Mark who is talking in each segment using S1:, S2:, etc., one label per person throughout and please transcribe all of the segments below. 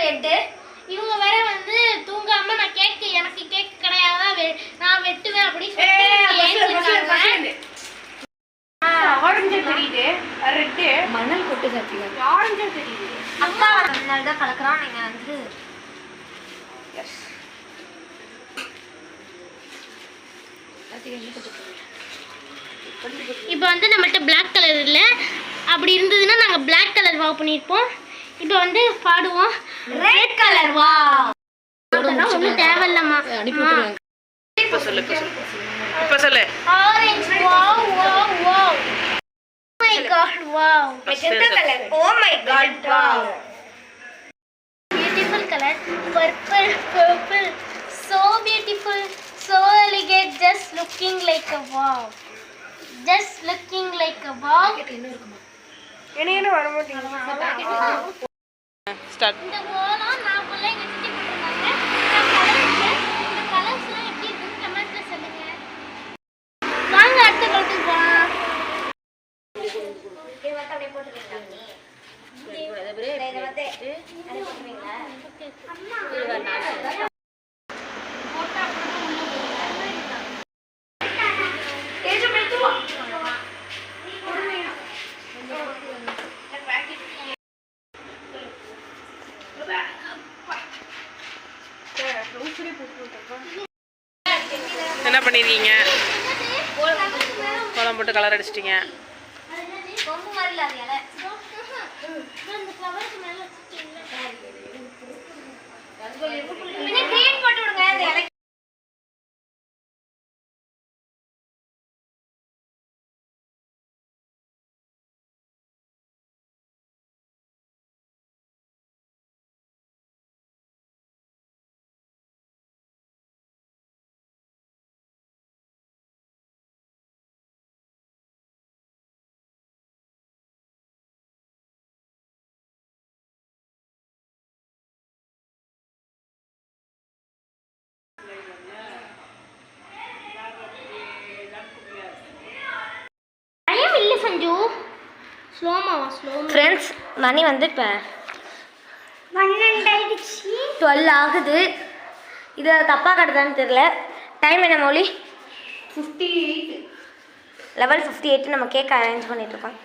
S1: Red. இவங்க வேற வந்து தூங்காம நான் எனக்கு கேக் கிடையாதா நான் வெட்டுவேன் அப்படி சொல்லிட்டு
S2: ஆரஞ்சு தெரியுது, ரெட்
S3: மணல் கொட்டு சாப்பிடுங்க.
S2: ஆரஞ்சு தெரியுது.
S1: அப்பா அதனால தான் கலக்குறோம். நீங்க வந்து
S2: எஸ்
S1: இப்போ வந்து நம்மள்ட்ட பிளாக் கலர் இல்லை. அப்படி இருந்ததுன்னா நாங்கள் பிளாக் கலர் வாவ் பண்ணியிருப்போம். இப்போ வந்து பாடுவோம் ரெட் கலர் வாவ். ஒன்றும் தேவையில்லம்மா.
S2: இப்போ சொல்லு இப்போ சொல்லு.
S1: Orange wow wow wow. Oh my God wow.
S2: Magenta colour.
S1: Oh my God wow. Beautiful colour purple purple. So beautiful, so elegant, just looking like a wow. Just looking like a wow.
S2: என்ன வர மாட்டேங்குது. Start.
S1: இந்த கோலம் நான் புள்ள எங்க சித்தி போட்டுருக்காங்க. இந்த கலர்ஸ்லாம் எப்படி இருக்குன்னு கமெண்ட்ல சொல்லுங்க. வாங்க அடுத்த கலருக்கு போலாம். இது வந்து அப்படியே போட்டுருக்கீங்களா நீ? இதை வந்து அதை போட்டுருவீங்களா? அம்மா
S2: என்ன பண்ணிருக்கீங்க? கோலம் போட்டு கலர் அடிச்சிட்டீங்க.
S1: ரொம்ப வரல அது இலை. இந்த ஃப்ளவர்ஸ் மேல வச்சிட்டீங்களா? இது கிரீன் போட்டு விடுங்க அந்த இலை. சஞ்சு ஸ்லோமாவா ஸ்லோமா.
S3: ஃப்ரெண்ட்ஸ் மணி வந்து இப்போ 12 ஆகுது. இது தப்பாக கட்டுதான்னு தெரியல. டைம் என்ன மௌலி?
S2: 58.
S3: லெவல் 58 நம்ம கேக் அரேஞ்ச் பண்ணிகிட்ருக்கோம்.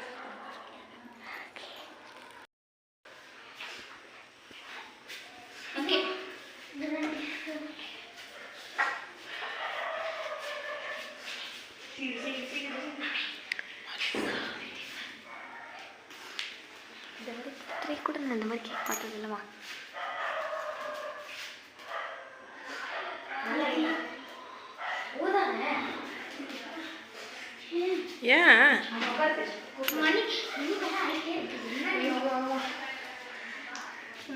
S3: கூட நான் இந்த மாதிரி கேக் பார்த்தது இல்லைம்மா.
S2: ஏன்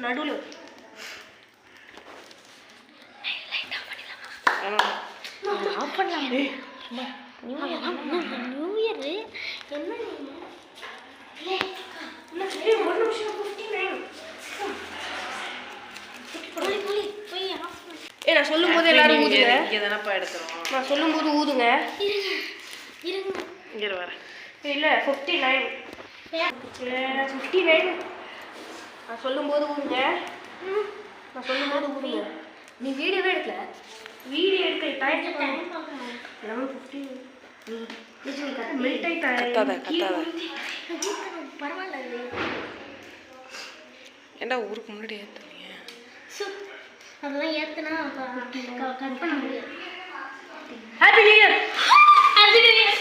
S3: நடுவில் ஆஃப் பண்ணலாம்.
S1: நியூ இயர் என்ன
S3: நான் சொல்லும் போது எல்லாரும் ஊதுங்க.
S2: நான்
S3: சொல்லும் போது ஊதுங்க.
S2: இங்கே வர
S3: இல்லை 59 59. நான் சொல்லும் போது ஊதுங்க. நான் சொல்லும் போது ஊதுங்க. நீ வீடியோவே எடுக்கல. வீடியோ எடுக்க டைம் 11:15.
S1: பரவாயில்ல.
S2: ஏண்டா ஊருக்கு முன்னாடி ஏற்றுவீங்க?
S1: அதெல்லாம் ஏற்றுனா கட் பண்ண முடியாது.
S3: Happy new year.
S1: Happy new year.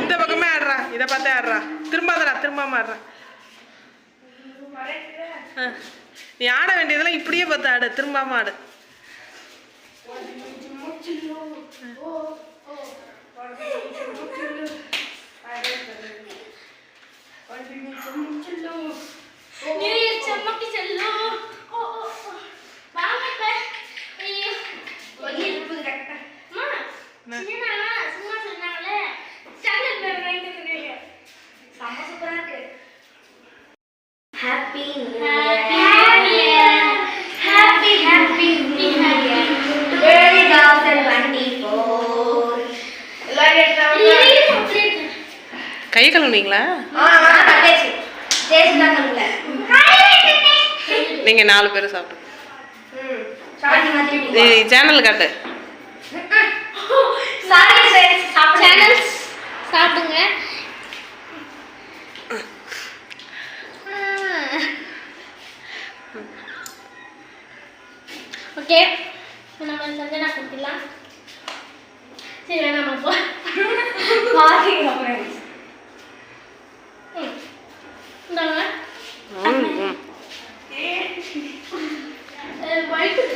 S2: இந்த பக்கமே ஆடுறா, இதை பார்த்தே ஆடுறா. திரும்பாம ஆடுறா. நீ ஆட வேண்டியதெல்லாம் இப்படியே பார்த்து ஆடு, திரும்பாம ஆடு. கை கழுவுனீங்களா? நீங்க 4 பேரும் சாப்பிட்டு சேனல் காட்டு.
S1: சேனல்ஸ் சாப்பிடுங்க. ஓகே, நம்ம சஞ்சனா கொடுத்துடலாம். சரி வேணாமா போ. இந்தாங்க. வலிக்குது.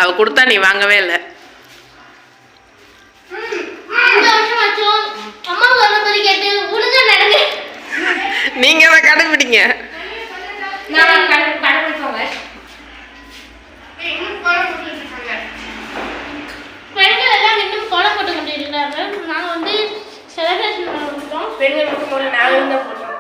S2: அவ கொடுத்தா நீ வாங்கவே இல்லை.
S1: அம்மா வரும்போது கேட்டு ஒழுங்கா நடங்க.
S2: நீங்க தான் கடைபிடிங்க.
S1: பெண்கள் எல்லாம் இன்னும் கோலம் போட்டு கொண்டு இருக்கிறார்கள். நாங்கள் வந்து செலிப்ரேஷன் பண்ணிட்டோம்.
S3: பெண்கள் மட்டும் 4 தான் போட்டோம்.